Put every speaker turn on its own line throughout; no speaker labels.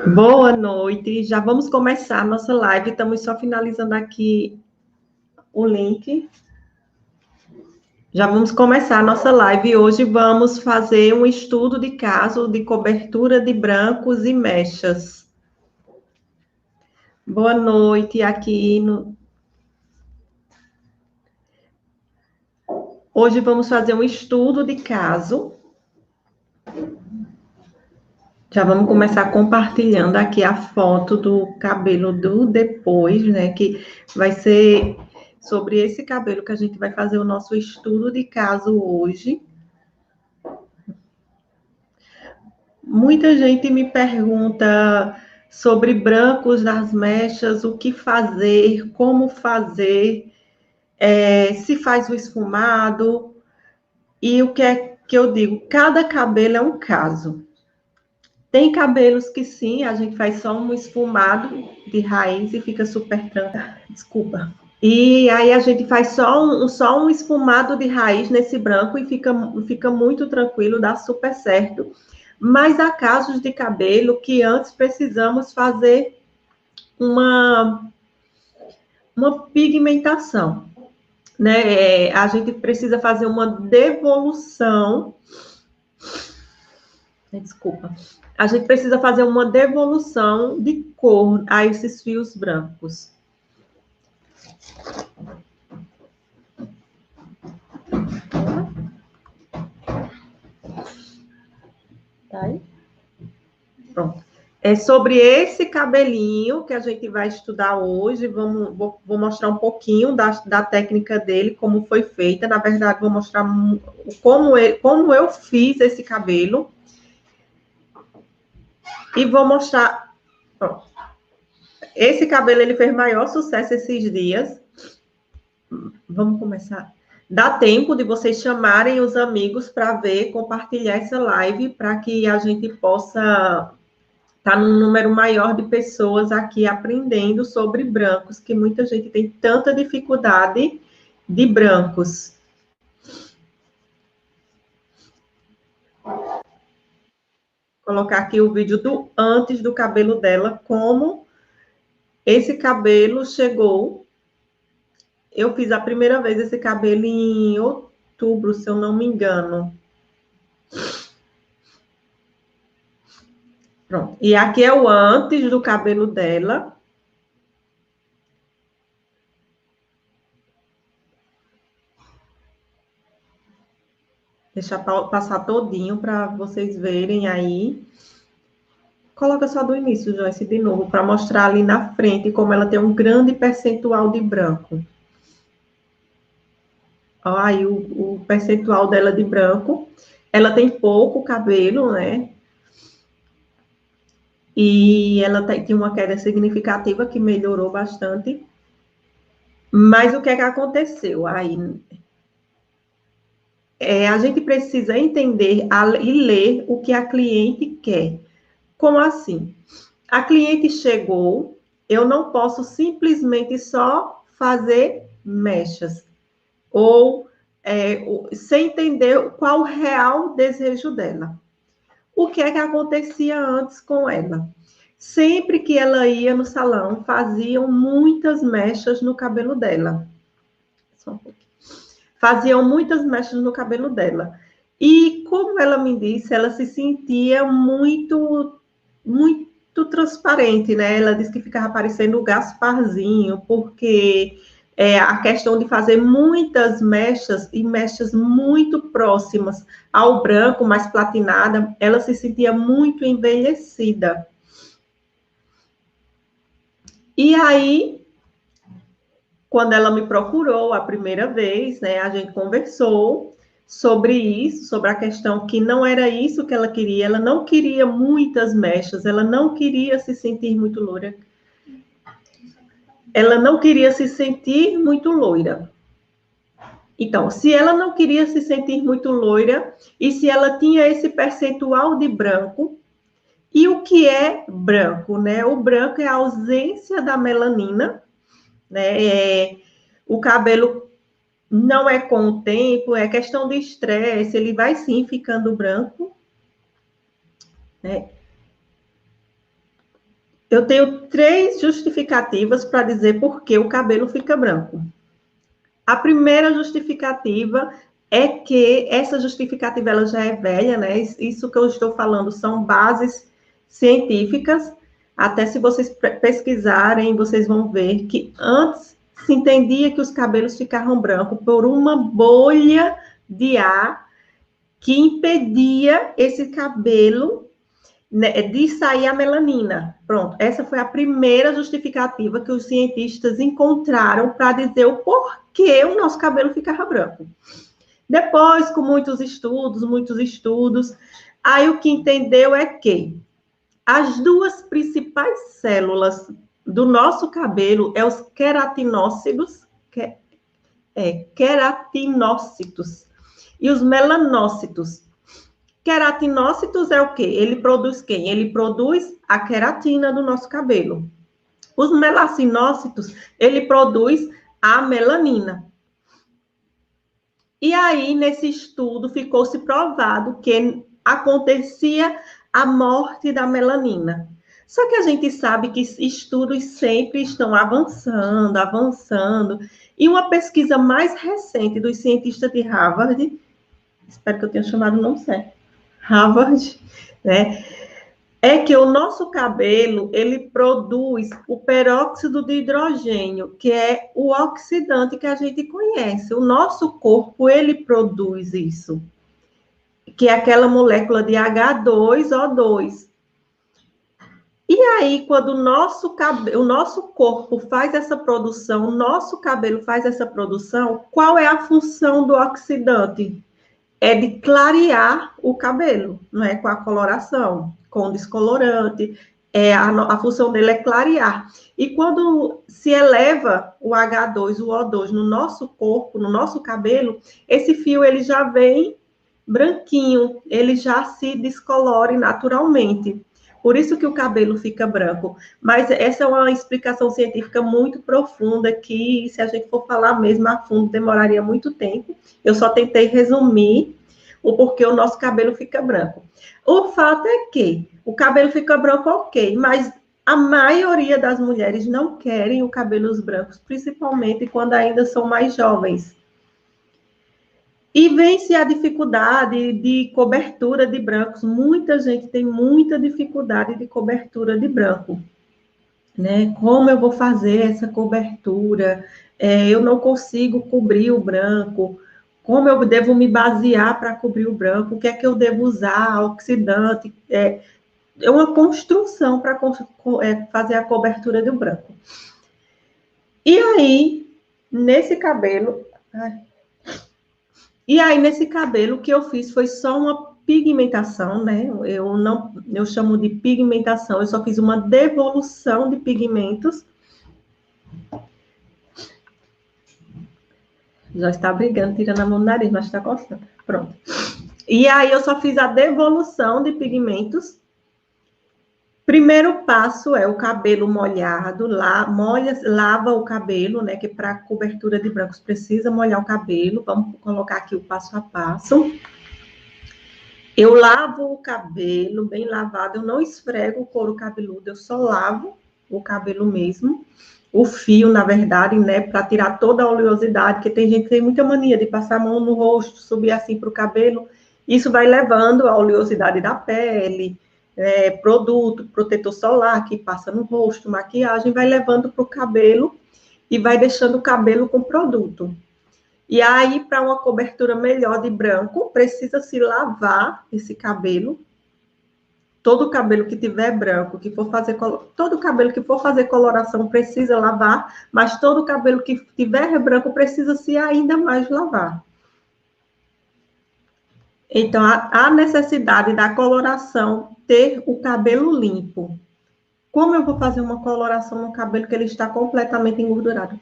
Boa noite, já vamos começar a nossa live, estamos só finalizando aqui o link. Já vamos começar a nossa live. Hoje vamos fazer um estudo de caso de cobertura de brancos e mechas. Boa noite aqui no... Hoje vamos fazer um estudo de caso. Já vamos começar compartilhando aqui a foto do cabelo do depois, né? Que vai ser sobre esse cabelo que a gente vai fazer o nosso estudo de caso hoje. Muita gente me pergunta sobre brancos nas mechas, o que fazer, como fazer, se faz o esfumado, e o que é que eu digo? Cada cabelo é um caso. Tem cabelos que sim, a gente faz só um esfumado de raiz e fica super tranquilo. Desculpa. E aí a gente faz só um esfumado de raiz nesse branco e fica muito tranquilo, dá super certo. Mas há casos de cabelo que antes precisamos fazer uma pigmentação, né? A gente precisa fazer uma devolução. Desculpa. A gente precisa fazer uma devolução de cor a esses fios brancos. Tá aí? Pronto. É sobre esse cabelinho que a gente vai estudar hoje. Vou mostrar um pouquinho da técnica dele, como foi feita. Na verdade, vou mostrar como eu fiz esse cabelo. E vou mostrar... Pronto. Esse cabelo, ele fez maior sucesso esses dias. Vamos começar. Dá tempo de vocês chamarem os amigos para ver, compartilhar essa live, para que a gente possa estar num número maior de pessoas aqui aprendendo sobre brancos, que muita gente tem tanta dificuldade de brancos. Vou colocar aqui o vídeo do antes do cabelo dela, como esse cabelo chegou. Eu fiz a primeira vez esse cabelo em outubro, se eu não me engano. Pronto. E aqui é o antes do cabelo dela. Deixar passar todinho para vocês verem aí. Coloca só do início, Joyce, de novo, para mostrar ali na frente como ela tem um grande percentual de branco. Ó, aí o percentual dela de branco. Ela tem pouco cabelo, né? E ela tem uma queda significativa que melhorou bastante. Mas o que é que aconteceu aí? A gente precisa entender e ler o que a cliente quer. Como assim? A cliente chegou, eu não posso simplesmente só fazer mechas, ou sem entender qual o real desejo dela. O que é que acontecia antes com ela? Sempre que ela ia no salão, faziam muitas mechas no cabelo dela. Só um pouquinho. Faziam muitas mechas no cabelo dela. E como ela me disse, ela se sentia muito transparente, né? Ela disse que ficava parecendo o Gasparzinho, porque a questão de fazer muitas mechas e mechas muito próximas ao branco, mais platinada, ela se sentia muito envelhecida. E aí, quando ela me procurou a primeira vez, né, a gente conversou sobre isso, sobre a questão que não era isso que ela não queria muitas mechas, ela não queria se sentir muito loira. Ela não queria se sentir muito loira. Então, se ela não queria se sentir muito loira, e se ela tinha esse percentual de branco, e o que é branco, né? O branco é a ausência da melanina, né? O cabelo não é com o tempo, é questão de estresse, ele vai sim ficando branco, né? Eu tenho 3 justificativas para dizer por que o cabelo fica branco. A primeira justificativa é que essa justificativa ela já é velha, né? Isso que eu estou falando são bases científicas. Até se vocês pesquisarem, vocês vão ver que antes se entendia que os cabelos ficavam brancos por uma bolha de ar que impedia esse cabelo, né, de sair a melanina. Pronto, essa foi a primeira justificativa que os cientistas encontraram para dizer o porquê o nosso cabelo ficava branco. Depois, com muitos estudos, aí o que entendeu é que as 2 principais células do nosso cabelo é os queratinócitos, queratinócitos e os melanócitos. Queratinócitos é o quê? Ele produz quem? Ele produz a queratina do nosso cabelo. Os melacinócitos, ele produz a melanina. E aí, nesse estudo, ficou-se provado que acontecia a morte da melanina. Só que a gente sabe que estudos sempre estão avançando. E uma pesquisa mais recente dos cientistas de Harvard, espero que eu tenha chamado o nome certo, Harvard, né? É que o nosso cabelo, ele produz o peróxido de hidrogênio, que é o oxidante que a gente conhece. O nosso corpo, ele produz isso, que é aquela molécula de H2O2. E aí, quando o nosso corpo faz essa produção, o nosso cabelo faz essa produção, qual é a função do oxidante? É de clarear o cabelo, não é? Com a coloração, com o descolorante. A função dele é clarear. E quando se eleva o H2, o O2 no nosso corpo, no nosso cabelo, esse fio ele já vem branquinho, ele já se descolore naturalmente. Por isso que o cabelo fica branco. Mas essa é uma explicação científica muito profunda que, se a gente for falar mesmo a fundo, demoraria muito tempo. Eu só tentei resumir o porquê o nosso cabelo fica branco. O fato é que o cabelo fica branco, ok, mas a maioria das mulheres não querem os cabelos brancos, principalmente quando ainda são mais jovens. E vem-se a dificuldade de cobertura de brancos. Muita gente tem muita dificuldade de cobertura de branco, né? Como eu vou fazer essa cobertura? Eu não consigo cobrir o branco. Como eu devo me basear para cobrir o branco? O que é que eu devo usar? Oxidante? É uma construção para fazer a cobertura do branco. E aí, nesse cabelo... nesse cabelo, o que eu fiz foi só uma pigmentação, né? Eu chamo de pigmentação, eu só fiz uma devolução de pigmentos. Já está brigando, tirando a mão do nariz, mas está coçando. Pronto. E aí, eu só fiz a devolução de pigmentos. Primeiro passo é o cabelo molhado, lava o cabelo, né? Que para cobertura de brancos precisa molhar o cabelo. Vamos colocar aqui o passo a passo. Eu lavo o cabelo bem lavado, eu não esfrego o couro cabeludo, eu só lavo o cabelo mesmo. O fio, na verdade, né? Para tirar toda a oleosidade, porque tem gente que tem muita mania de passar a mão no rosto, subir assim para o cabelo. Isso vai levando a oleosidade da pele. Produto, protetor solar que passa no rosto, maquiagem, vai levando para o cabelo e vai deixando o cabelo com produto. E aí, para uma cobertura melhor de branco, precisa se lavar esse cabelo. Todo cabelo que tiver branco, todo cabelo que for fazer coloração precisa lavar, mas todo cabelo que tiver branco precisa se ainda mais lavar. Então, a necessidade da coloração ter o cabelo limpo. Como eu vou fazer uma coloração no cabelo que ele está completamente engordurado?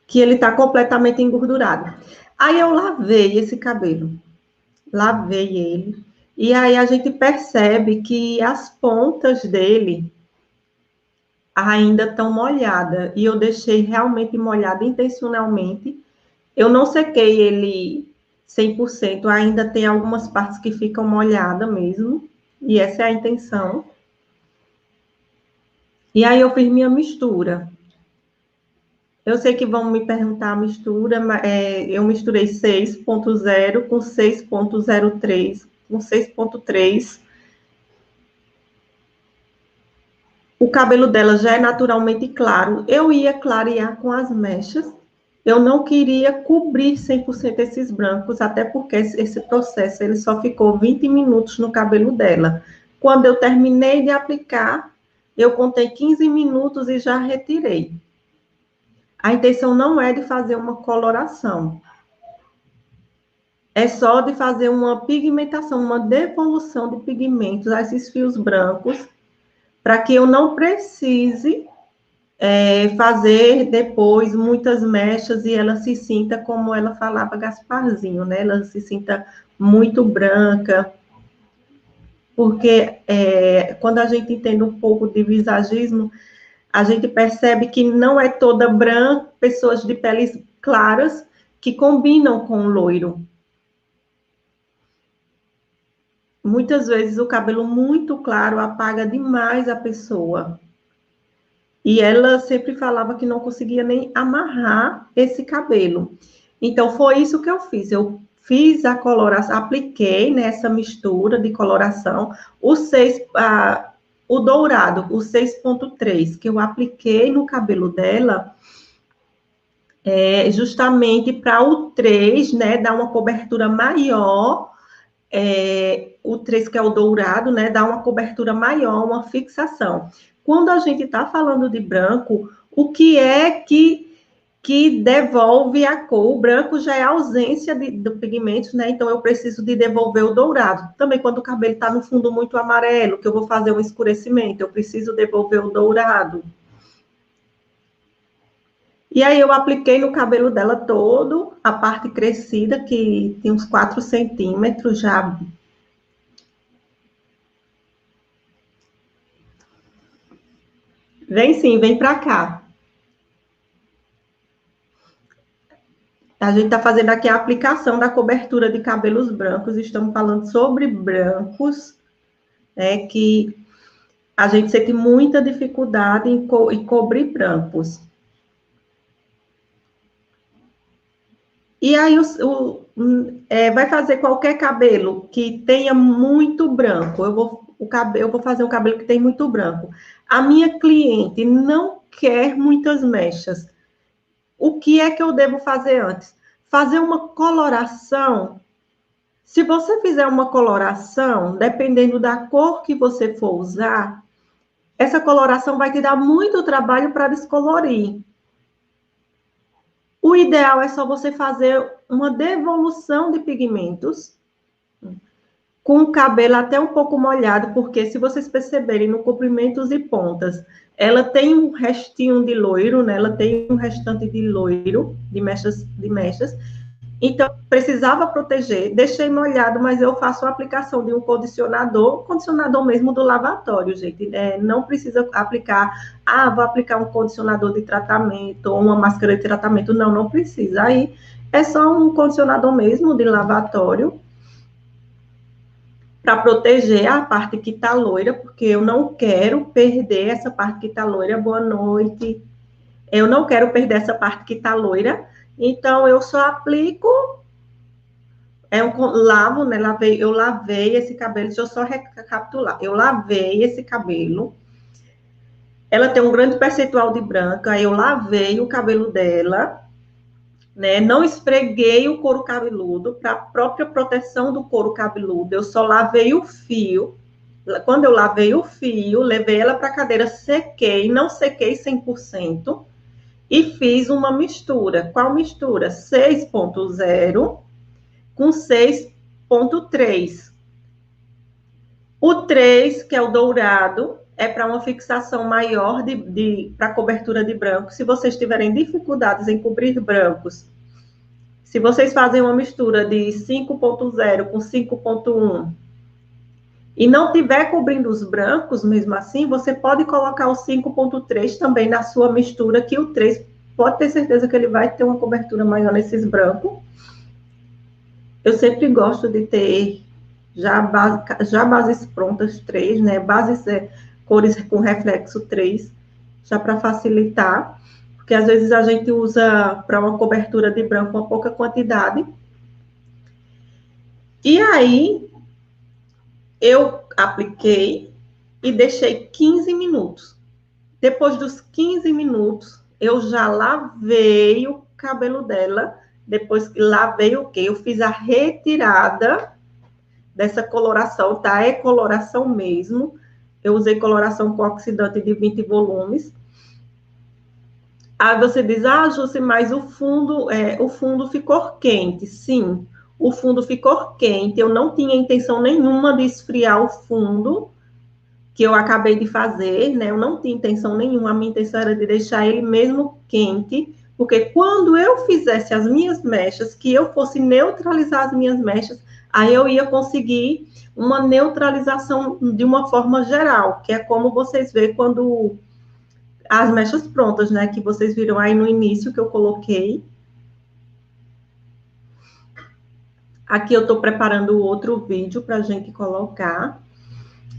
Que ele está completamente engordurado. Aí eu lavei esse cabelo. Lavei ele. E aí a gente percebe que as pontas dele ainda estão molhadas. E eu deixei realmente molhada intencionalmente. Eu não sequei ele 100%, ainda tem algumas partes que ficam molhadas mesmo. e essa é a intenção. E aí eu fiz minha mistura. Eu sei que vão me perguntar a mistura, mas eu misturei 6.0 com 6.03, com 6.3. O cabelo dela já é naturalmente claro. Eu ia clarear com as mechas. Eu não queria cobrir 100% esses brancos, até porque esse processo ele só ficou 20 minutos no cabelo dela. Quando eu terminei de aplicar, eu contei 15 minutos e já retirei. A intenção não é de fazer uma coloração. É só de fazer uma pigmentação, uma devolução de pigmentos a esses fios brancos, para que eu não precise fazer depois muitas mechas e ela se sinta, como ela falava, Gasparzinho, né? Ela se sinta muito branca, porque quando a gente entende um pouco de visagismo, a gente percebe que não é toda branca, pessoas de peles claras que combinam com o loiro. Muitas vezes o cabelo muito claro apaga demais a pessoa. E ela sempre falava que não conseguia nem amarrar esse cabelo. Então, foi isso que eu fiz. Eu fiz a coloração, apliquei nessa mistura de coloração o dourado, o 6.3, que eu apliquei no cabelo dela, justamente para o 3, né, dar uma cobertura maior. O 3, que é o dourado, né, dá uma cobertura maior, uma fixação. Quando a gente está falando de branco, o que é que devolve a cor? O branco já é a ausência do pigmento, né? Então eu preciso de devolver o dourado. Também quando o cabelo está no fundo muito amarelo, que eu vou fazer um escurecimento, eu preciso devolver o dourado. E aí eu apliquei no cabelo dela todo, a parte crescida, que tem uns 4 centímetros já. Vem sim, vem para cá. A gente está fazendo aqui a aplicação da cobertura de cabelos brancos. Estamos falando sobre brancos, né? Que a gente sente muita dificuldade em cobrir brancos. E aí vai fazer qualquer cabelo que tenha muito branco. Eu vou fazer um cabelo que tem muito branco. A minha cliente não quer muitas mechas. O que é que eu devo fazer antes? Fazer uma coloração. Se você fizer uma coloração, dependendo da cor que você for usar, essa coloração vai te dar muito trabalho para descolorir. O ideal é só você fazer uma devolução de pigmentos com o cabelo até um pouco molhado, porque se vocês perceberem no comprimentos e pontas, ela tem um restinho de loiro, né? Ela tem um restante de loiro, de mechas. Então, precisava proteger, deixei molhado, mas eu faço a aplicação de um condicionador mesmo do lavatório, gente. Não precisa aplicar, vou aplicar um condicionador de tratamento ou uma máscara de tratamento. Não, não precisa. Aí é só um condicionador mesmo de lavatório para proteger a parte que está loira, porque eu não quero perder essa parte que está loira. Boa noite. Eu não quero perder essa parte que está loira. Então, eu só aplico, lavo, né? Eu lavei esse cabelo, deixa eu só recapitular. Eu lavei esse cabelo. Ela tem um grande percentual de branca, aí eu lavei o cabelo dela, né? Não esfreguei o couro cabeludo, para a própria proteção do couro cabeludo. Eu só lavei o fio. Quando eu lavei o fio, levei ela para a cadeira, sequei, não sequei 100%. E fiz uma mistura. Qual mistura? 6.0 com 6.3. O 3, que é o dourado, é para uma fixação maior para cobertura de branco. Se vocês tiverem dificuldades em cobrir brancos, se vocês fazem uma mistura de 5.0 com 5.1 e não tiver cobrindo os brancos, mesmo assim, você pode colocar o 5.3 também na sua mistura, que o 3 pode ter certeza que ele vai ter uma cobertura maior nesses brancos. Eu sempre gosto de ter já bases prontas, 3, né? Bases cores com reflexo 3, já para facilitar, porque às vezes a gente usa para uma cobertura de branco uma pouca quantidade. E aí, eu apliquei e deixei 15 minutos. Depois dos 15 minutos, eu já lavei o cabelo dela. Depois que lavei o quê? Eu fiz a retirada dessa coloração, tá? É coloração mesmo. Eu usei coloração com oxidante de 20 volumes. Aí você diz, Jússi, mas o fundo ficou quente. Sim, o fundo ficou quente. Eu não tinha intenção nenhuma de esfriar o fundo, que eu acabei de fazer, né? Eu não tinha intenção nenhuma, a minha intenção era de deixar ele mesmo quente, porque quando eu fizesse as minhas mechas, que eu fosse neutralizar as minhas mechas, aí eu ia conseguir uma neutralização de uma forma geral, que é como vocês veem quando as mechas prontas, né? Que vocês viram aí no início que eu coloquei. Aqui eu estou preparando outro vídeo para a gente colocar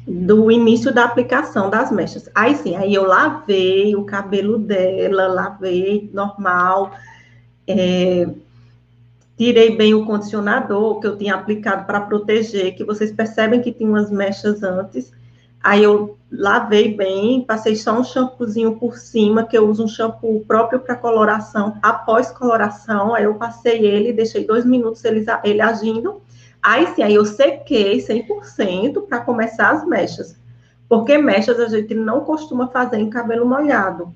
do início da aplicação das mechas. Aí sim, aí eu lavei o cabelo dela, lavei normal, tirei bem o condicionador que eu tinha aplicado para proteger, que vocês percebem que tinha umas mechas antes. Aí eu lavei bem, passei só um shampoozinho por cima, que eu uso um shampoo próprio para coloração, após coloração, aí eu passei ele, deixei 2 minutos ele agindo. Aí sim, aí eu sequei 100% para começar as mechas. Porque mechas a gente não costuma fazer em cabelo molhado.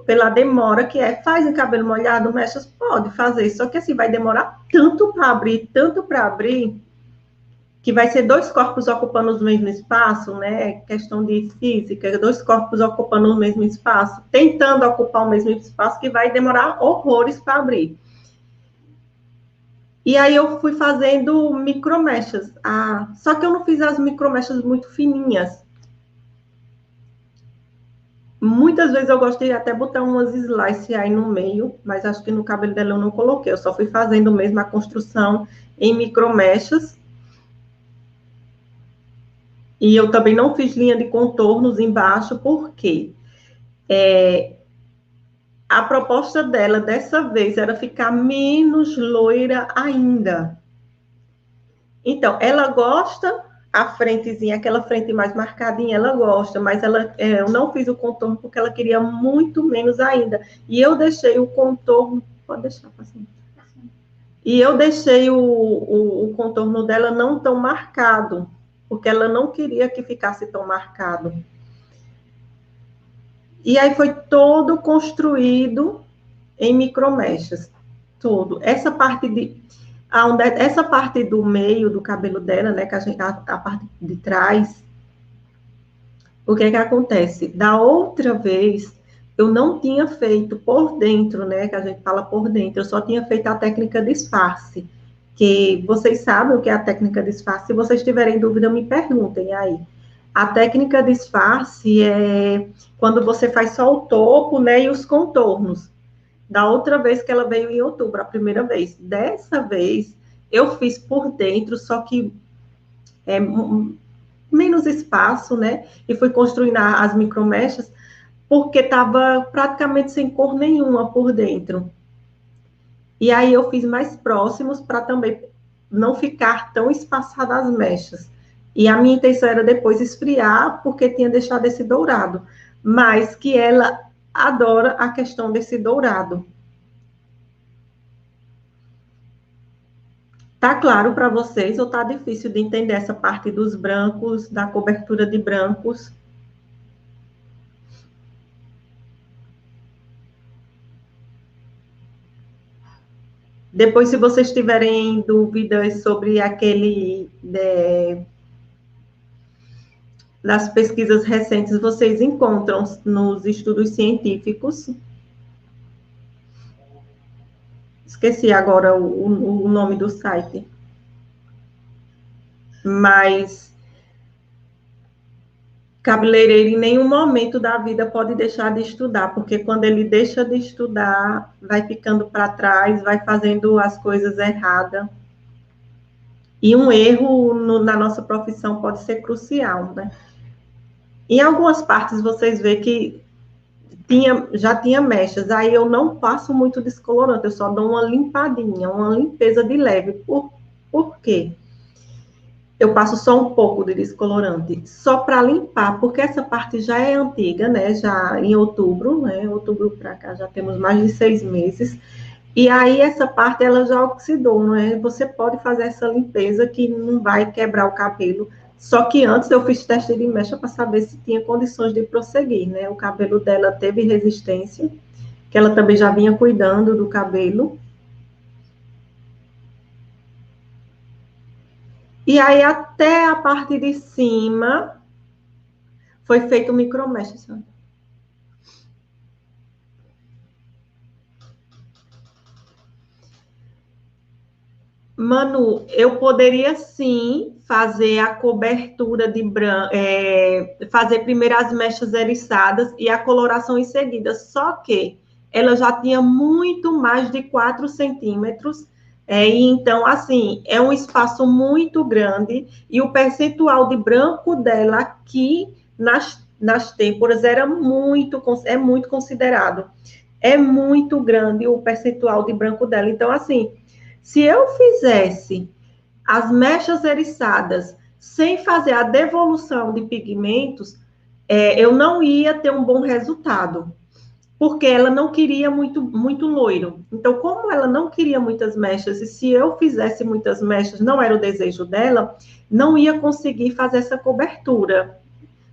Pela demora que faz em cabelo molhado, mechas pode fazer, só que assim vai demorar tanto para abrir, que vai ser 2 corpos ocupando o mesmo espaço, né? Questão de física, 2 corpos ocupando o mesmo espaço, tentando ocupar o mesmo espaço, que vai demorar horrores para abrir. E aí eu fui fazendo micromechas. Só que eu não fiz as micromechas muito fininhas. Muitas vezes eu gosto de até botar umas slice aí no meio, mas acho que no cabelo dela eu não coloquei. Eu só fui fazendo mesmo a construção em micromechas. E eu também não fiz linha de contornos embaixo, porque a proposta dela dessa vez era ficar menos loira ainda. Então, ela gosta, a frentezinha, aquela frente mais marcadinha, ela gosta, mas eu não fiz o contorno porque ela queria muito menos ainda. E eu deixei o contorno, pode deixar, assim. E eu deixei o contorno dela não tão marcado, porque ela não queria que ficasse tão marcado. E aí foi todo construído em micromechas, tudo. Essa parte do meio do cabelo dela, né, que a parte de trás, o que acontece? Da outra vez, eu não tinha feito por dentro, né, que a gente fala por dentro, eu só tinha feito a técnica disfarce, que vocês sabem o que é a técnica disfarce, se vocês tiverem dúvida, me perguntem aí. A técnica disfarce é quando você faz só o topo, né, e os contornos. Da outra vez que ela veio em outubro, a primeira vez. Dessa vez, eu fiz por dentro, só que menos espaço, né? E fui construindo as micromechas, porque estava praticamente sem cor nenhuma por dentro. E aí eu fiz mais próximos para também não ficar tão espaçadas as mechas. E a minha intenção era depois esfriar, porque tinha deixado esse dourado. Mas que ela adora a questão desse dourado. Tá claro para vocês ou tá difícil de entender essa parte dos brancos, da cobertura de brancos? Depois, se vocês tiverem dúvidas sobre das pesquisas recentes, vocês encontram nos estudos científicos. Esqueci agora o nome do site. Mas cabeleireiro em nenhum momento da vida pode deixar de estudar, porque quando ele deixa de estudar, vai ficando para trás, vai fazendo as coisas erradas. E um erro na nossa profissão pode ser crucial, né? Em algumas partes vocês veem que já tinha mechas, aí eu não passo muito descolorante, eu só dou uma limpadinha, uma limpeza de leve. Por quê? Eu passo só um pouco de descolorante, só para limpar, porque essa parte já é antiga, né? Já em outubro, né? Outubro para cá já temos mais de 6 meses. E aí essa parte ela já oxidou, né? Você pode fazer essa limpeza que não vai quebrar o cabelo. Só que antes eu fiz teste de mecha para saber se tinha condições de prosseguir, né? O cabelo dela teve resistência, que ela também já vinha cuidando do cabelo. E aí até a parte de cima foi feito micromesh, sabe? Manu, eu poderia sim fazer a cobertura de branco, fazer primeiro as mechas eriçadas e a coloração em seguida, só que ela já tinha muito mais de 4 centímetros, e então, assim, é um espaço muito grande e o percentual de branco dela aqui nas têmporas é muito considerado. É muito grande o percentual de branco dela. Então, assim, se eu fizesse as mechas eriçadas sem fazer a devolução de pigmentos, eu não ia ter um bom resultado, porque ela não queria muito loiro. Então, como ela não queria muitas mechas, e se eu fizesse muitas mechas, não era o desejo dela, não ia conseguir fazer essa cobertura,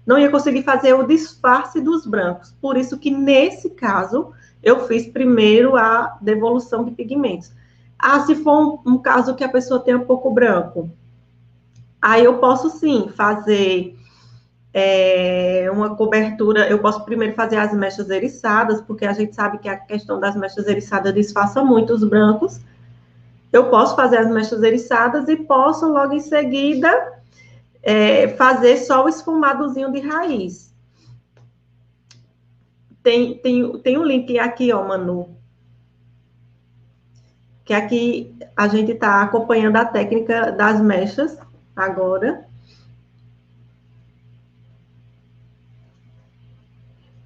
não ia conseguir fazer o disfarce dos brancos. Por isso que, nesse caso, eu fiz primeiro a devolução de pigmentos. Ah, se for um caso que a pessoa tenha pouco branco, aí eu posso sim fazer uma cobertura. Eu posso primeiro fazer as mechas eriçadas, porque a gente sabe que a questão das mechas eriçadas disfarça muito os brancos. Eu posso fazer as mechas eriçadas e posso logo em seguida fazer só o esfumadozinho de raiz. Tem um link aqui, ó, Manu, que aqui a gente está acompanhando a técnica das mechas agora.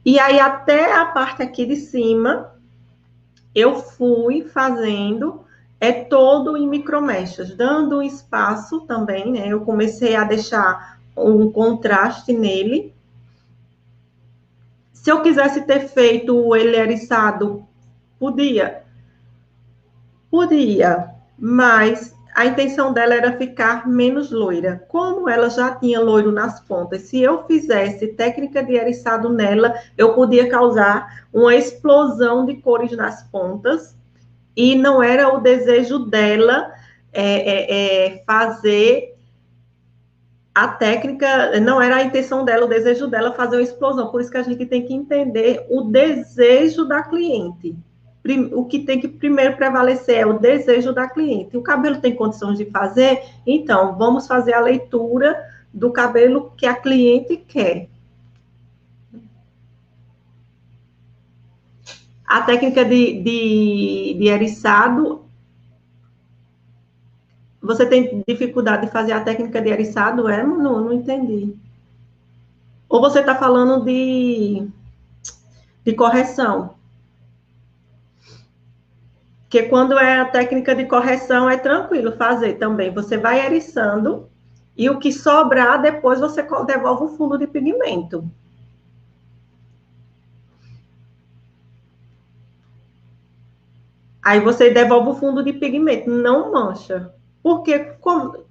E aí, até a parte aqui de cima, eu fui fazendo todo em micromechas, dando um espaço também, né? Eu comecei a deixar um contraste nele. Se eu quisesse ter feito ele eriçado, podia, podia, mas a intenção dela era ficar menos loira. Como ela já tinha loiro nas pontas, se eu fizesse técnica de eriçado nela, eu podia causar uma explosão de cores nas pontas, e não era o desejo dela fazer a técnica, não era a intenção dela, o desejo dela fazer uma explosão. Por isso que a gente tem que entender o desejo da cliente. O que tem que primeiro prevalecer é o desejo da cliente. O cabelo tem condições de fazer? Então, vamos fazer a leitura do cabelo que a cliente quer. A técnica de eriçado, você tem dificuldade de fazer a técnica de eriçado? Não entendi. Ou você está falando de correção? Porque quando é a técnica de correção, é tranquilo fazer também. Você vai eriçando e o que sobrar, depois você devolve o fundo de pigmento. Aí você devolve o fundo de pigmento, não mancha. Porque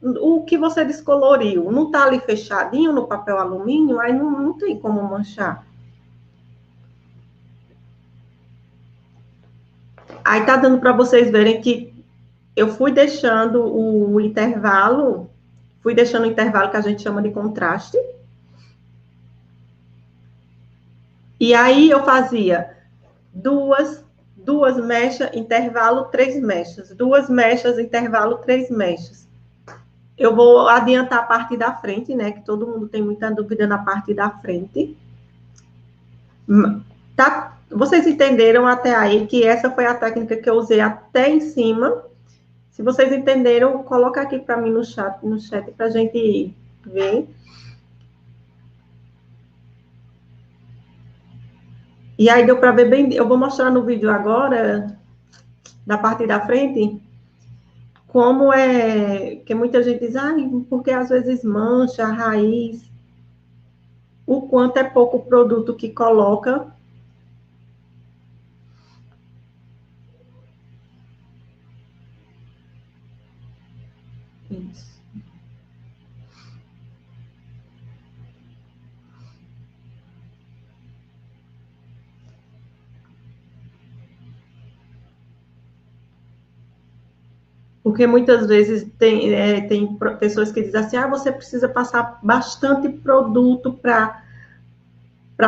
o que você descoloriu não está ali fechadinho no papel alumínio, aí não tem como manchar. Aí tá dando para vocês verem que eu fui deixando o intervalo, fui deixando o intervalo que a gente chama de contraste. E aí eu fazia duas mechas, intervalo, 3 mechas. 2 mechas, intervalo, 3 mechas. Eu vou adiantar a parte da frente, né? Que todo mundo tem muita dúvida na parte da frente. Tá? Vocês entenderam até aí que essa foi a técnica que eu usei até em cima. Se vocês entenderam, coloca aqui para mim no chat para a gente ver. E aí deu para ver bem, eu vou mostrar no vídeo agora, da parte da frente, como é, que muita gente diz, porque às vezes mancha a raiz, o quanto é pouco produto que coloca. Isso. Porque muitas vezes tem pessoas que dizem assim, você precisa passar bastante produto para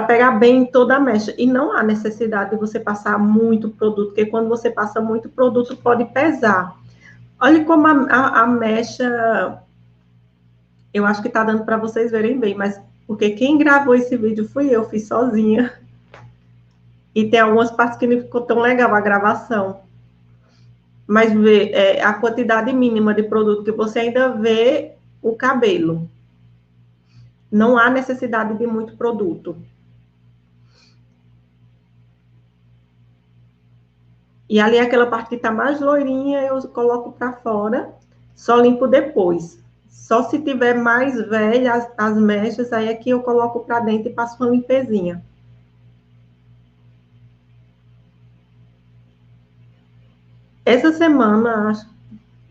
pegar bem toda a mecha. E não há necessidade de você passar muito produto, porque quando você passa muito produto, pode pesar. Olha como a mecha, eu acho que está dando para vocês verem bem, mas porque quem gravou esse vídeo fui eu, fiz sozinha. E tem algumas partes que não ficou tão legal a gravação. Mas vê a quantidade mínima de produto que você ainda vê o cabelo. Não há necessidade de muito produto. E ali aquela parte que está mais loirinha, eu coloco para fora, só limpo depois. Só se tiver mais velhas as mechas, aí é que eu coloco para dentro e passo uma limpezinha. Essa semana,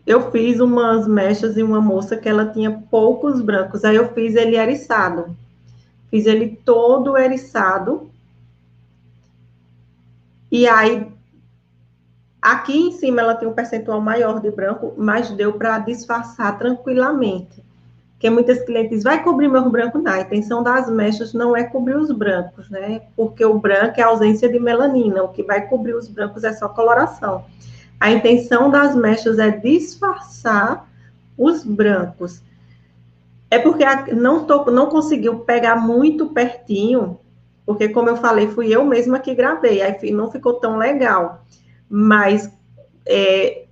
eu fiz umas mechas em uma moça que ela tinha poucos brancos, aí eu fiz ele eriçado. Fiz ele todo eriçado. E aí, aqui em cima ela tem um percentual maior de branco, mas deu para disfarçar tranquilamente. Porque muitas clientes vai cobrir meu branco, não. A intenção das mechas não é cobrir os brancos, né? Porque o branco é a ausência de melanina, o que vai cobrir os brancos é só coloração. A intenção das mechas é disfarçar os brancos. É porque não conseguiu pegar muito pertinho, porque, como eu falei, fui eu mesma que gravei, aí não ficou tão legal. Mas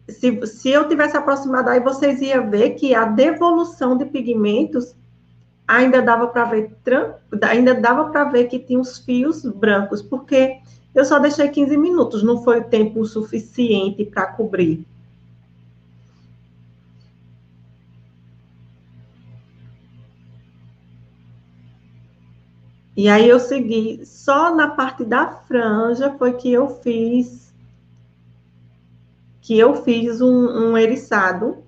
se eu tivesse aproximado, aí vocês iam ver que a devolução de pigmentos ainda dava para ver que tinha os fios brancos, porque eu só deixei 15 minutos, não foi o tempo suficiente para cobrir. E aí eu segui, só na parte da franja foi que eu fiz um eriçado.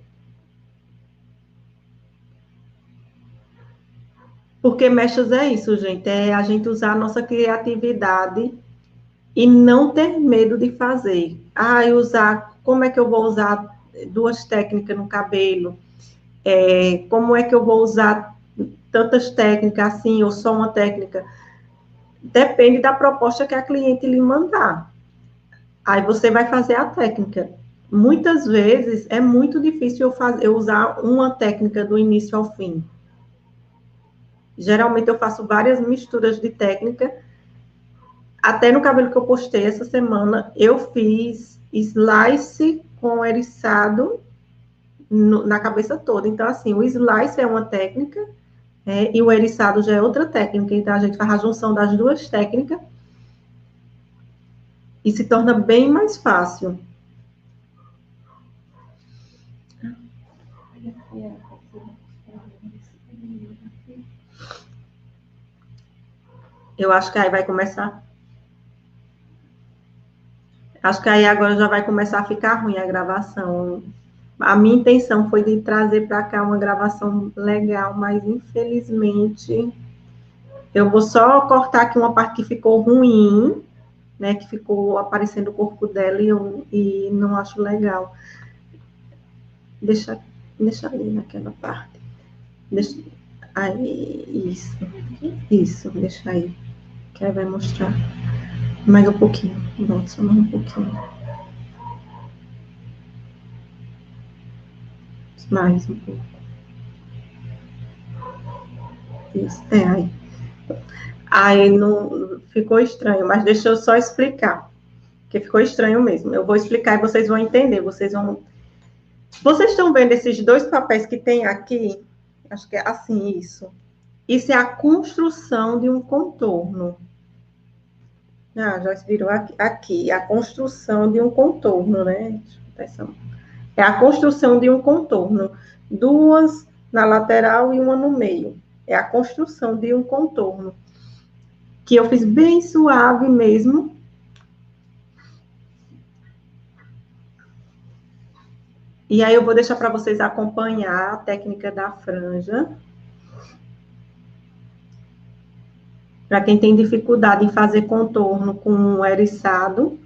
Porque mechas é isso, gente, é a gente usar a nossa criatividade e não ter medo de fazer. Como é que eu vou usar duas técnicas no cabelo? Como é que eu vou usar tantas técnicas assim, ou só uma técnica? Depende da proposta que a cliente lhe mandar. Aí você vai fazer a técnica. Muitas vezes é muito difícil eu usar uma técnica do início ao fim. Geralmente eu faço várias misturas de técnica. Até no cabelo que eu postei essa semana, eu fiz slice com eriçado na cabeça toda. Então, assim, o slice é uma técnica, e o eriçado já é outra técnica. Então, a gente faz a junção das duas técnicas e se torna bem mais fácil. Eu acho que aí vai começar. Acho que aí agora já vai começar a ficar ruim a gravação. A minha intenção foi de trazer para cá uma gravação legal, mas infelizmente eu vou só cortar aqui uma parte que ficou ruim, né? Que ficou aparecendo o corpo dela e não acho legal. Deixa ali naquela parte. Aí, isso, deixa aí. Que aí vai mostrar mais um pouquinho. Volta só mais um pouquinho. Mais um pouco. Isso, aí. Aí não ficou estranho, mas deixa eu só explicar, porque ficou estranho mesmo. Eu vou explicar e vocês vão entender, vocês vão Vocês estão vendo esses dois papéis que tem aqui? Acho que é assim, isso. Isso é a construção de um contorno. Ah, já virou aqui, a construção de um contorno, né? É a construção de um contorno. Duas na lateral e uma no meio. É a construção de um contorno. Que eu fiz bem suave mesmo. E aí eu vou deixar para vocês acompanhar a técnica da franja. Para quem tem dificuldade em fazer contorno com eriçado.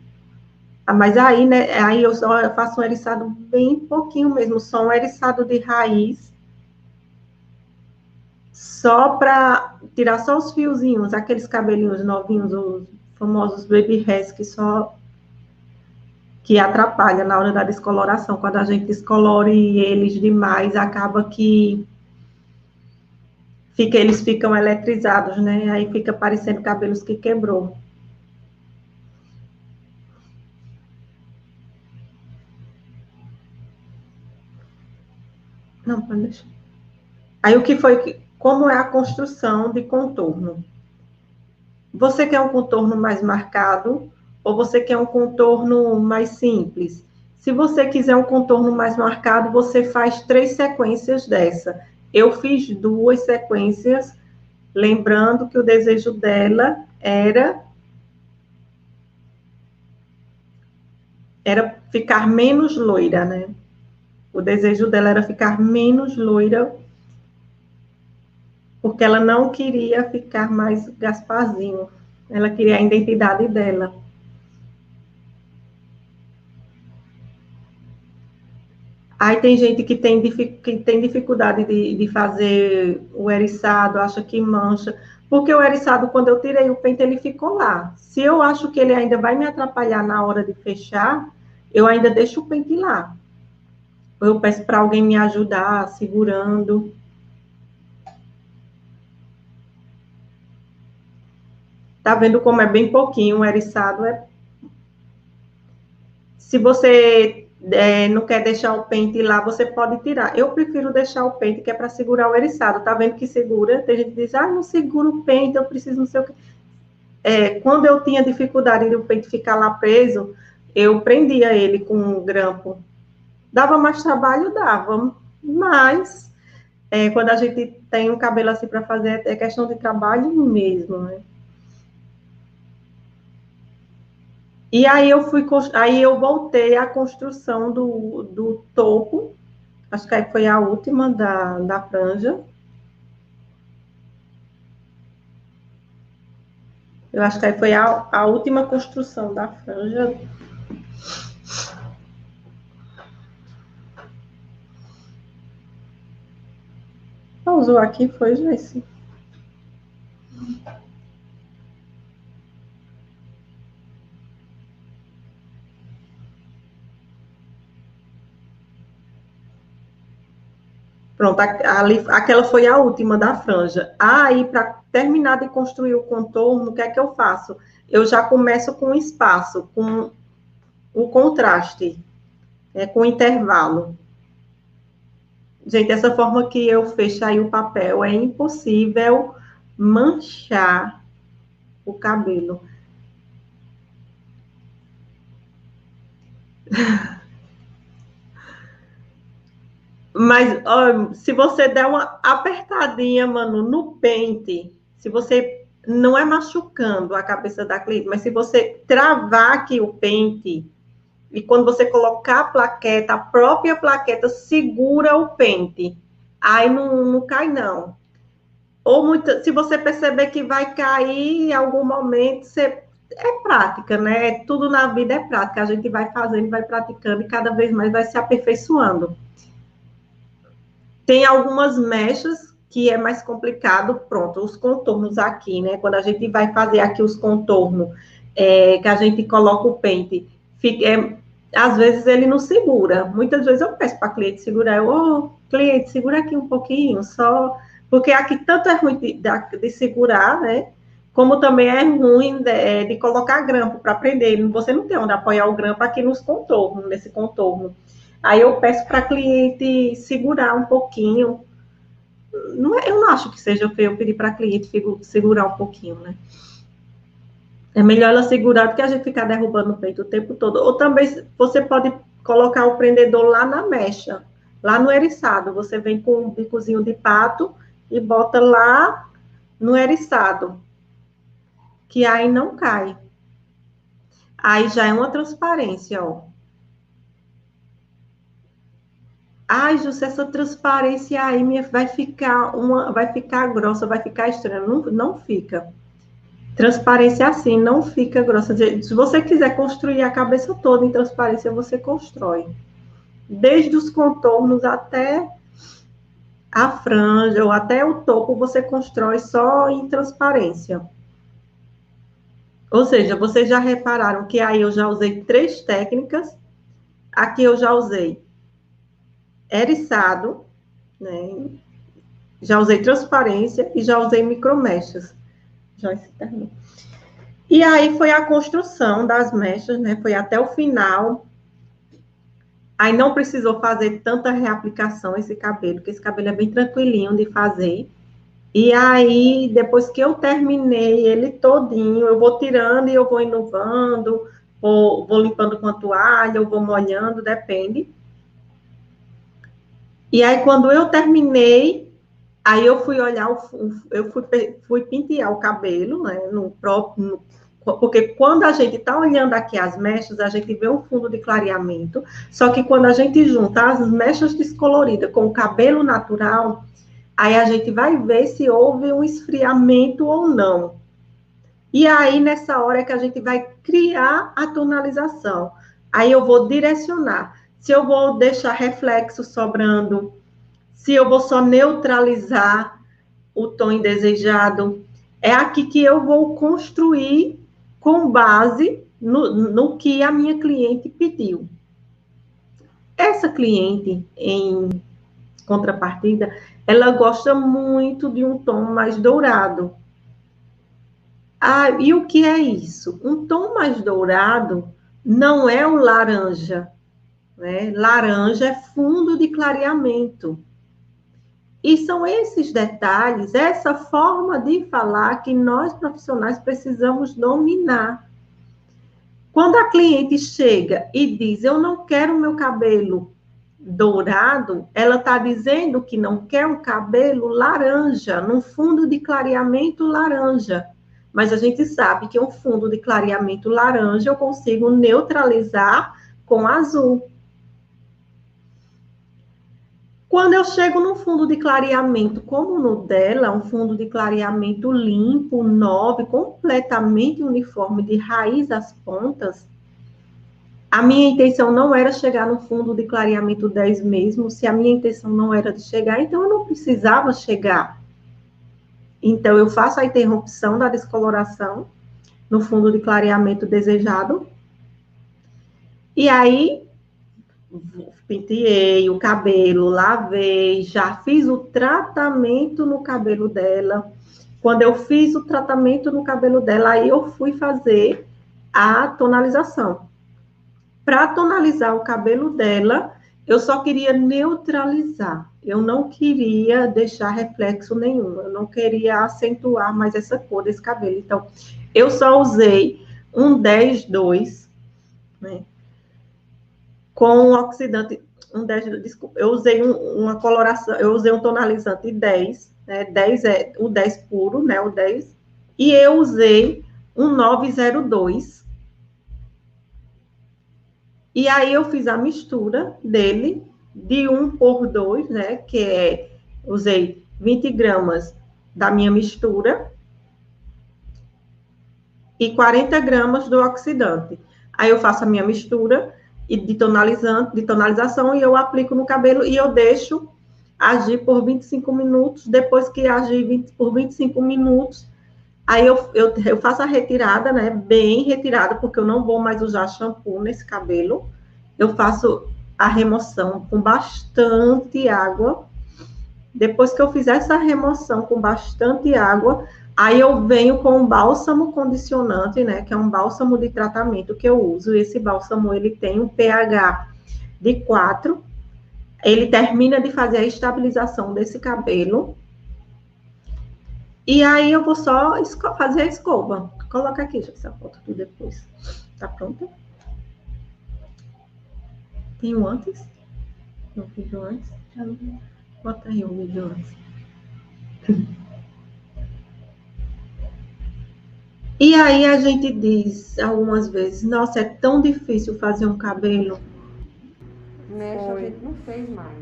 Mas aí, né, aí eu só faço um eriçado bem pouquinho mesmo, só um eriçado de raiz, só para tirar só os fiozinhos, aqueles cabelinhos novinhos, os famosos baby hairs, que atrapalha na hora da descoloração. Quando a gente descolore eles demais, acaba que eles ficam eletrizados, né? Aí fica parecendo cabelos que quebrou. Não, pode deixar. Aí o que foi, como é a construção de contorno? Você quer um contorno mais marcado ou você quer um contorno mais simples? Se você quiser um contorno mais marcado, você faz 3 sequências dessa. Eu fiz 2 sequências, lembrando que o desejo dela era ficar menos loira, né? O desejo dela era ficar menos loira, porque ela não queria ficar mais Gasparzinho. Ela queria a identidade dela. Aí tem gente que tem dificuldade de fazer o eriçado, acha que mancha. Porque o eriçado, quando eu tirei o pente, ele ficou lá. Se eu acho que ele ainda vai me atrapalhar na hora de fechar, eu ainda deixo o pente lá. Eu peço para alguém me ajudar, segurando. Tá vendo como é bem pouquinho o eriçado? Se você não quer deixar o pente lá, você pode tirar. Eu prefiro deixar o pente, que é para segurar o eriçado. Tá vendo que segura? Tem gente que diz, não segura o pente, eu preciso não sei o que. Quando eu tinha dificuldade de o pente ficar lá preso, eu prendia ele com um grampo. Dava mais trabalho? Dava. Mas, quando a gente tem um cabelo assim para fazer, é questão de trabalho mesmo, né? E aí eu voltei à construção do topo, acho que aí foi a última da franja. Eu acho que aí foi a última construção da franja. Usou aqui, foi, Joyce? Pronto, aquela foi a última da franja. Aí, para terminar de construir o contorno, o que é que eu faço? Eu já começo com espaço, com o contraste, com o intervalo. Gente, essa forma que eu fechei o papel, é impossível manchar o cabelo. Mas ó, se você der uma apertadinha, mano, no pente, se você não é machucando a cabeça da cliente, mas se você travar aqui o pente e quando você colocar a plaqueta, a própria plaqueta segura o pente. Aí não cai, não. Ou se você perceber que vai cair em algum momento, é prática, né? Tudo na vida é prática. A gente vai fazendo, vai praticando e cada vez mais vai se aperfeiçoando. Tem algumas mechas que é mais complicado, pronto, os contornos aqui, né? Quando a gente vai fazer aqui os contornos, que a gente coloca o pente, às vezes ele não segura. Muitas vezes eu peço para cliente segurar, cliente, segura aqui um pouquinho, só. Porque aqui tanto é ruim de segurar, né? Como também é ruim de colocar grampo para prender. Você não tem onde apoiar o grampo aqui nos contornos, nesse contorno. Aí eu peço para a cliente segurar um pouquinho. Eu não acho que seja feio eu pedir para a cliente segurar um pouquinho, né? É melhor ela segurar do que a gente ficar derrubando o peito o tempo todo. Ou também você pode colocar o prendedor lá na mecha, lá no eriçado. Você vem com um bicozinho de pato e bota lá no eriçado, que aí não cai. Aí já é uma transparência, ó. Ai, José, essa transparência aí vai ficar grossa, vai ficar estranha. Não, não fica. Transparência assim, não fica grossa. Se você quiser construir a cabeça toda em transparência, você constrói. Desde os contornos até a franja ou até o topo, você constrói só em transparência. Ou seja, vocês já repararam que aí eu já usei 3 técnicas. Aqui eu já usei eriçado, né? Já usei transparência e já usei micromechas. Já se terminou. E aí foi a construção das mechas, né? Foi até o final. Aí não precisou fazer tanta reaplicação esse cabelo, porque esse cabelo é bem tranquilinho de fazer. E aí, depois que eu terminei ele todinho, eu vou tirando e eu vou enluvando, vou limpando com a toalha, eu vou molhando, depende. E aí, quando eu terminei, aí eu fui olhar, eu fui pentear o cabelo, né, porque quando a gente está olhando aqui as mechas, a gente vê um fundo de clareamento, só que quando a gente junta as mechas descoloridas com o cabelo natural, aí a gente vai ver se houve um esfriamento ou não. E aí, nessa hora é que a gente vai criar a tonalização. Aí eu vou direcionar. Se eu vou deixar reflexo sobrando, se eu vou só neutralizar o tom indesejado. É aqui que eu vou construir com base no que a minha cliente pediu. Essa cliente, em contrapartida, ela gosta muito de um tom mais dourado. Ah, e o que é isso? Um tom mais dourado não é o laranja, né? Laranja é fundo de clareamento. E são esses detalhes, essa forma de falar que nós profissionais precisamos dominar. Quando a cliente chega e diz, eu não quero o meu cabelo dourado, ela está dizendo que não quer um cabelo laranja, num fundo de clareamento laranja. Mas a gente sabe que um fundo de clareamento laranja eu consigo neutralizar com azul. Quando eu chego no fundo de clareamento, como no dela, um fundo de clareamento limpo, nobre, completamente uniforme, de raiz às pontas, a minha intenção não era chegar no fundo de clareamento 10 mesmo. Se a minha intenção não era de chegar, então eu não precisava chegar. Então, eu faço a interrupção da descoloração no fundo de clareamento desejado. E aí, penteei o cabelo, lavei, já fiz o tratamento no cabelo dela. Quando eu fiz o tratamento no cabelo dela, aí eu fui fazer a tonalização. Para tonalizar o cabelo dela, eu só queria neutralizar. Eu não queria deixar reflexo nenhum. Eu não queria acentuar mais essa cor desse cabelo. Então, eu só usei um 10-2, né? Com oxidante, desculpa, eu usei uma coloração, eu usei um tonalizante 10, né? 10 é o 10 puro, né? O 10. E eu usei um 902. E aí eu fiz a mistura dele de 1/2, né? Que é, usei 20 gramas da minha mistura e 40 gramas do oxidante. Aí eu faço a minha mistura de tonalização e eu aplico no cabelo e eu deixo agir por 25 minutos. Depois que agir por 25 minutos, aí eu faço a retirada, né? Bem retirada, porque eu não vou mais usar shampoo nesse cabelo. Eu faço a remoção com bastante água. Depois que eu fizer essa remoção com bastante água, aí eu venho com um bálsamo condicionante, né? Que é um bálsamo de tratamento que eu uso. Esse bálsamo, ele tem um pH de 4. Ele termina de fazer a estabilização desse cabelo. E aí eu vou só fazer a escova. Coloca aqui, já essa foto do depois. Tá pronta? Tem um antes? Um vídeo antes? Bota aí um vídeo antes. E aí a gente diz algumas vezes, nossa, é tão difícil fazer um cabelo.
Mecha a gente não fez mais.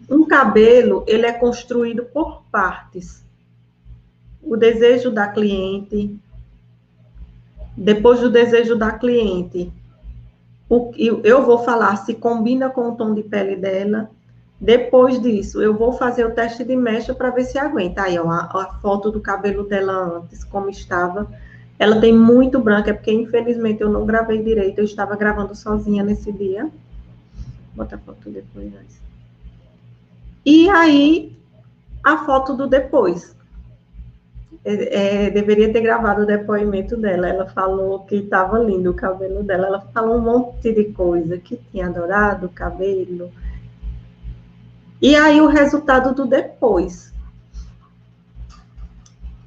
Um cabelo, ele é construído por partes. O desejo da cliente, depois do desejo da cliente, eu vou falar se combina com o tom de pele dela. Depois disso, eu vou fazer o teste de mecha para ver se aguenta. Aí, ó, a foto do cabelo dela antes, como estava. Ela tem muito branco, é porque, infelizmente, eu não gravei direito. Eu estava gravando sozinha nesse dia. Vou botar a foto depois. E aí, a foto do depois. Deveria ter gravado o depoimento dela. Ela falou que estava lindo o cabelo dela. Ela falou um monte de coisa, que tinha adorado o cabelo. E aí, o resultado do depois.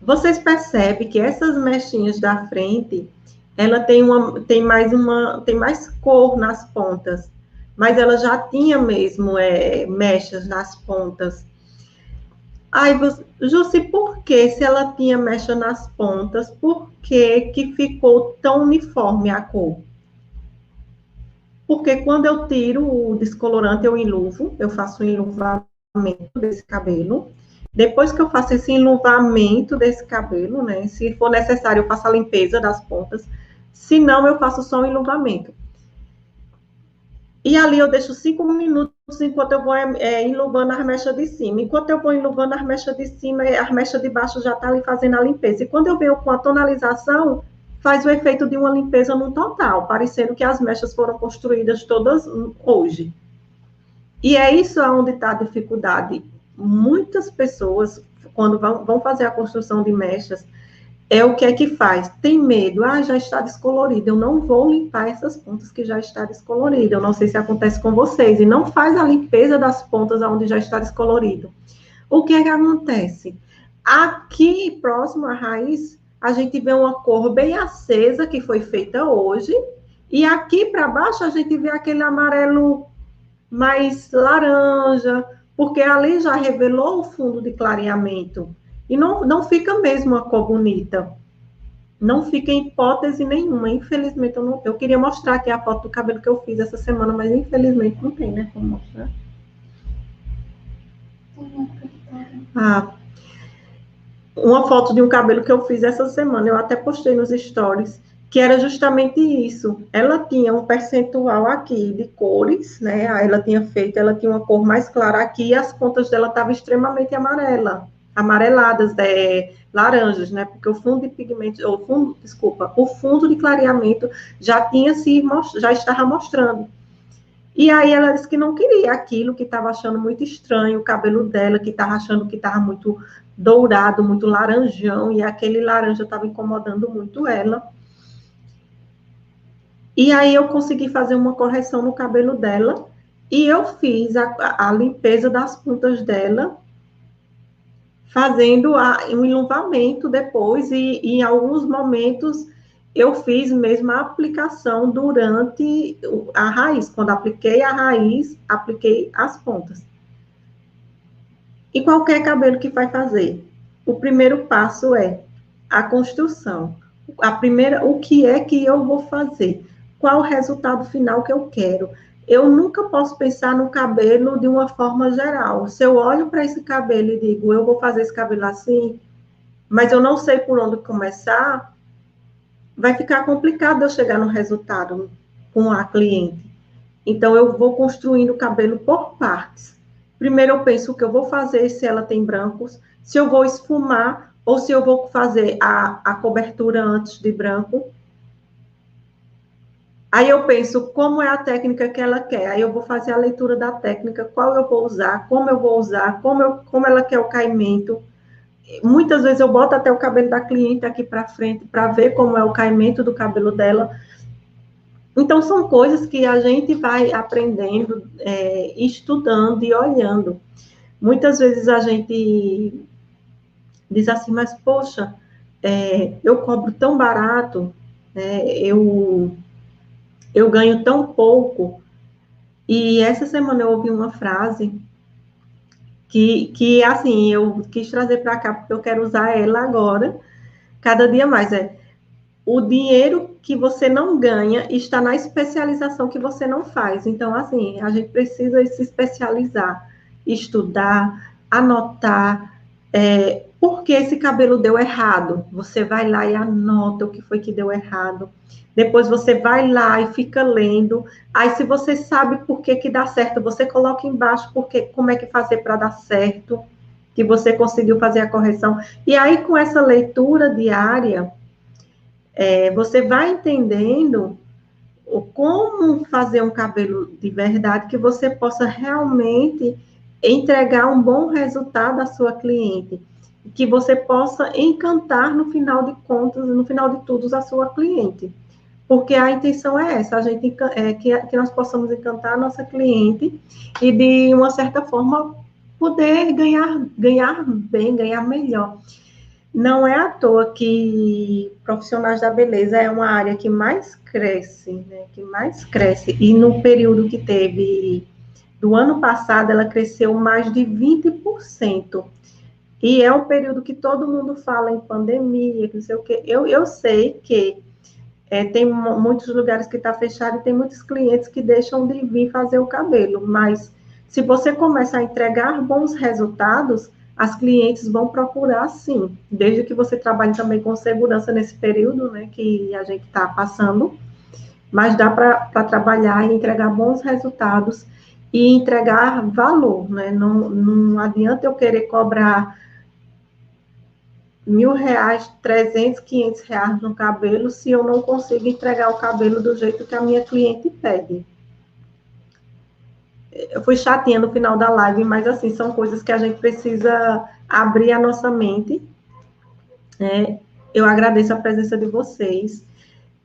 Vocês percebem que essas mechinhas da frente, ela tem mais cor nas pontas, mas ela já tinha mesmo mechas nas pontas. Aí, Jussi, por que se ela tinha mecha nas pontas, por que ficou tão uniforme a cor? Porque quando eu tiro o descolorante, eu enluvo, eu faço um enluvamento desse cabelo. Depois que eu faço esse enluvamento desse cabelo, né? Se for necessário, eu faço a limpeza das pontas. Se não, eu faço só o enluvamento. E ali eu deixo 5 minutos enquanto eu vou enluvando as mechas de cima. Enquanto eu vou enluvando as mechas de cima, as mechas de baixo já tá ali fazendo a limpeza. E quando eu venho com a tonalização, faz o efeito de uma limpeza no total, parecendo que as mechas foram construídas todas hoje. E é isso onde está a dificuldade. Muitas pessoas, quando vão fazer a construção de mechas, é o que é que faz? Tem medo, já está descolorido, eu não vou limpar essas pontas que já está descolorido. Eu não sei se acontece com vocês, e não faz a limpeza das pontas onde já está descolorido. O que é que acontece? Aqui, próximo à raiz, a gente vê uma cor bem acesa, que foi feita hoje, e aqui para baixo a gente vê aquele amarelo mais laranja, porque ali já revelou o fundo de clareamento. E não fica mesmo uma cor bonita. Não fica em hipótese nenhuma. Infelizmente, eu queria mostrar aqui a foto do cabelo que eu fiz essa semana, mas infelizmente não tem, né? Como mostrar? Uma foto de um cabelo que eu fiz essa semana, eu até postei nos stories, que era justamente isso. Ela tinha um percentual aqui de cores, né? Aí ela tinha uma cor mais clara aqui e as pontas dela estavam extremamente amareladas, laranjas, né? Porque o fundo de pigmento, o fundo de clareamento já estava mostrando. E aí ela disse que não queria aquilo, que estava achando muito estranho o cabelo dela, que estava achando que estava muito dourado, muito laranjão, e aquele laranja estava incomodando muito ela. E aí eu consegui fazer uma correção no cabelo dela, e eu fiz a limpeza das pontas dela, fazendo um enluvamento depois, e em alguns momentos eu fiz mesmo a aplicação durante a raiz. Quando apliquei a raiz, apliquei as pontas. E qualquer cabelo que vai fazer, o primeiro passo é a construção. O que é que eu vou fazer? Qual o resultado final que eu quero? Eu nunca posso pensar no cabelo de uma forma geral. Se eu olho para esse cabelo e digo, eu vou fazer esse cabelo assim, mas eu não sei por onde começar, vai ficar complicado eu chegar no resultado com a cliente. Então, eu vou construindo o cabelo por partes. Primeiro, eu penso o que eu vou fazer, se ela tem brancos, se eu vou esfumar ou se eu vou fazer a cobertura antes de branco. Aí eu penso como é a técnica que ela quer. Aí eu vou fazer a leitura da técnica, qual eu vou usar, como eu vou usar, como ela quer o caimento. Muitas vezes eu boto até o cabelo da cliente aqui para frente para ver como é o caimento do cabelo dela. Então, são coisas que a gente vai aprendendo, estudando e olhando. Muitas vezes a gente diz assim, mas, poxa, eu cobro tão barato, eu ganho tão pouco. E essa semana eu ouvi uma frase que assim, eu quis trazer para cá, porque eu quero usar ela agora, cada dia mais. O dinheiro que você não ganha está na especialização que você não faz. Então, assim, a gente precisa se especializar, estudar, anotar, por que esse cabelo deu errado. Você vai lá e anota o que foi que deu errado. Depois você vai lá e fica lendo. Aí, se você sabe por que que dá certo, você coloca embaixo como é que fazer para dar certo, que você conseguiu fazer a correção. E aí, com essa leitura diária, você vai entendendo como fazer um cabelo de verdade que você possa realmente entregar um bom resultado à sua cliente, que você possa encantar no final de contas, no final de tudo, a sua cliente. Porque a intenção é essa, a gente que nós possamos encantar a nossa cliente e de uma certa forma poder ganhar bem, ganhar melhor. Não é à toa que profissionais da beleza é uma área que mais cresce, né? Que mais cresce. E no período que teve do ano passado, ela cresceu mais de 20%. E é um período que todo mundo fala em pandemia, que não sei o quê. Eu sei que tem muitos lugares que está fechado e tem muitos clientes que deixam de vir fazer o cabelo, mas se você começa a entregar bons resultados, as clientes vão procurar sim, desde que você trabalhe também com segurança nesse período, né, que a gente está passando, mas dá para trabalhar e entregar bons resultados e entregar valor, né, não adianta eu querer cobrar R$ 1.000, 300, R$ 500 no cabelo, se eu não consigo entregar o cabelo do jeito que a minha cliente pede. Eu fui chatinha no final da live, mas assim, são coisas que a gente precisa abrir a nossa mente, né? Eu agradeço a presença de vocês.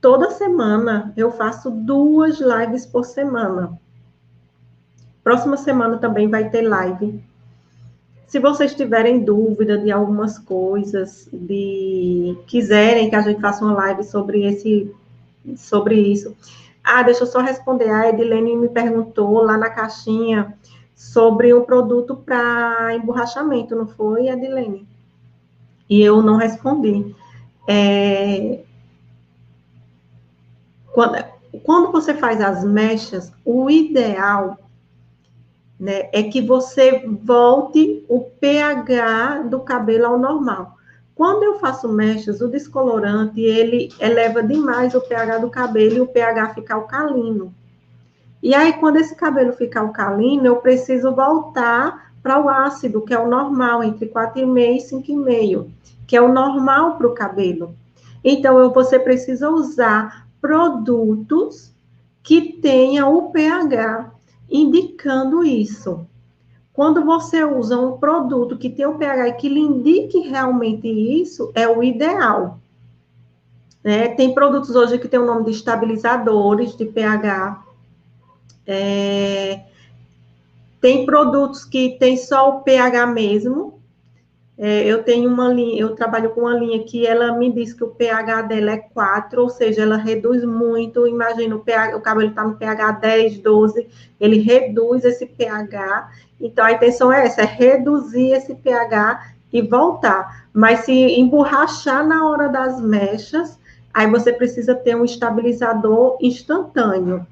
Toda semana eu faço 2 lives por semana. Próxima semana também vai ter live. Se vocês tiverem dúvida de algumas coisas, quiserem que a gente faça uma live sobre isso. Deixa eu só responder. A Edilene me perguntou lá na caixinha sobre um produto para emborrachamento, não foi, Edilene? E eu não respondi. Quando você faz as mechas, o ideal, né, é que você volte o pH do cabelo ao normal. Quando eu faço mechas, o descolorante, ele eleva demais o pH do cabelo e o pH fica alcalino. E aí, quando esse cabelo fica alcalino, eu preciso voltar para o ácido, que é o normal, entre 4,5 e 5,5, que é o normal para o cabelo. Então, você precisa usar produtos que tenham o pH indicando isso. Quando você usa um produto que tem o pH e que lhe indique realmente isso, é o ideal. Né? Tem produtos hoje que tem o nome de estabilizadores de pH. Tem produtos que tem só o pH mesmo. Eu tenho uma linha, eu trabalho com uma linha que ela me diz que o pH dela é 4, ou seja, ela reduz muito. Imagina, o cabelo está no pH 10, 12, ele reduz esse pH. Então, a intenção é essa, é reduzir esse pH e voltar. Mas se emborrachar na hora das mechas, aí você precisa ter um estabilizador instantâneo,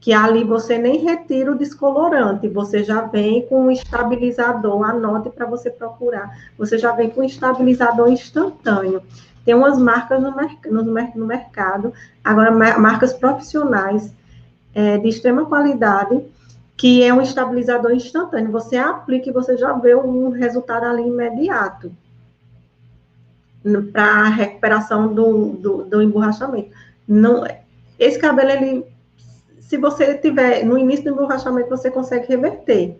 que ali você nem retira o descolorante, você já vem com um estabilizador, anote para você procurar, você já vem com um estabilizador instantâneo. Tem umas marcas no mercado, agora marcas profissionais de extrema qualidade, que é um estabilizador instantâneo. Você aplica e você já vê um resultado ali imediato para a recuperação do emborrachamento. Não, esse cabelo, ele, se você tiver no início do emborrachamento, você consegue reverter.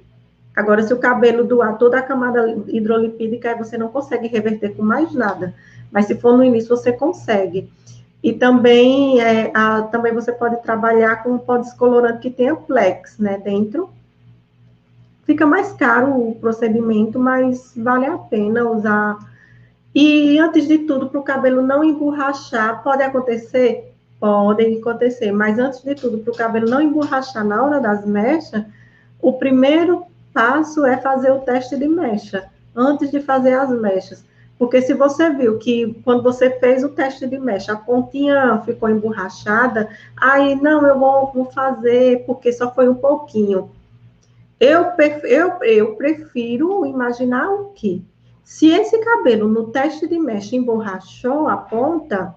Agora, se o cabelo doar toda a camada hidrolipídica, você não consegue reverter com mais nada. Mas se for no início, você consegue. E também, também você pode trabalhar com um pó descolorante que tenha flex, né, dentro. Fica mais caro o procedimento, mas vale a pena usar. E, antes de tudo, para o cabelo não emborrachar, pode acontecer? Pode acontecer, mas antes de tudo, para o cabelo não emborrachar na hora das mechas, o primeiro passo é fazer o teste de mecha, antes de fazer as mechas. Porque se você viu que quando você fez o teste de mecha, a pontinha ficou emborrachada, aí não, eu vou fazer porque só foi um pouquinho. Eu prefiro imaginar o quê? Se esse cabelo no teste de mecha emborrachou a ponta,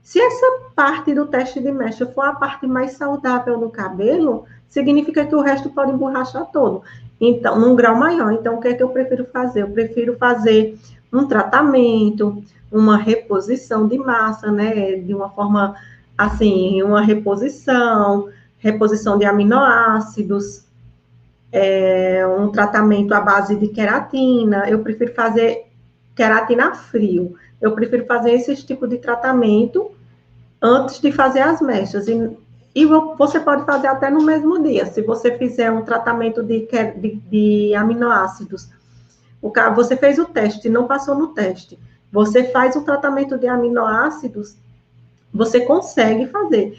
se essa parte do teste de mecha for a parte mais saudável do cabelo, significa que o resto pode emborrachar todo. Então, num grau maior. Então, o que é que eu prefiro fazer? Eu prefiro fazer um tratamento, uma reposição de massa, né? De uma forma assim, uma reposição de aminoácidos, um tratamento à base de queratina. Eu prefiro fazer queratina frio. Eu prefiro fazer esse tipo de tratamento antes de fazer as mechas. E você pode fazer até no mesmo dia. Se você fizer um tratamento de aminoácidos, você fez o teste, não passou no teste, você faz um tratamento de aminoácidos, você consegue fazer.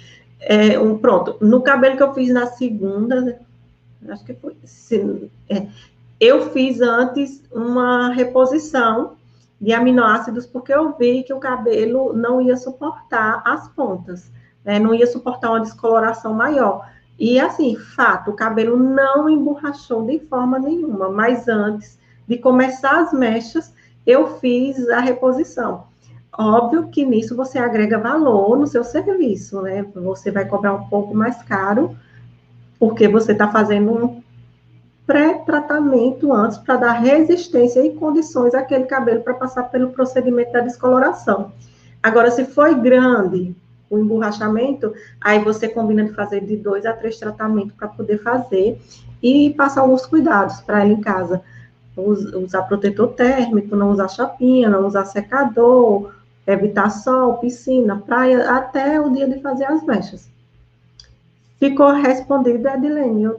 Pronto, no cabelo que eu fiz na segunda, acho que foi, eu fiz antes uma reposição de aminoácidos, porque eu vi que o cabelo não ia suportar as pontas, né? Não ia suportar uma descoloração maior. E assim, fato, o cabelo não emborrachou de forma nenhuma, mas antes de começar as mechas, eu fiz a reposição. Óbvio que nisso você agrega valor no seu serviço, né? Você vai cobrar um pouco mais caro, porque você está fazendo um pré-tratamento antes para dar resistência e condições àquele cabelo para passar pelo procedimento da descoloração. Agora, se foi grande o emborrachamento, aí você combina de fazer de 2 a 3 tratamentos para poder fazer e passar alguns cuidados para ela em casa. Usar protetor térmico, não usar chapinha, não usar secador, evitar sol, piscina, praia, até o dia de fazer as mechas. Ficou respondido, Edilene.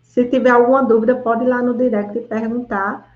Se tiver alguma dúvida, pode ir lá no direct e perguntar.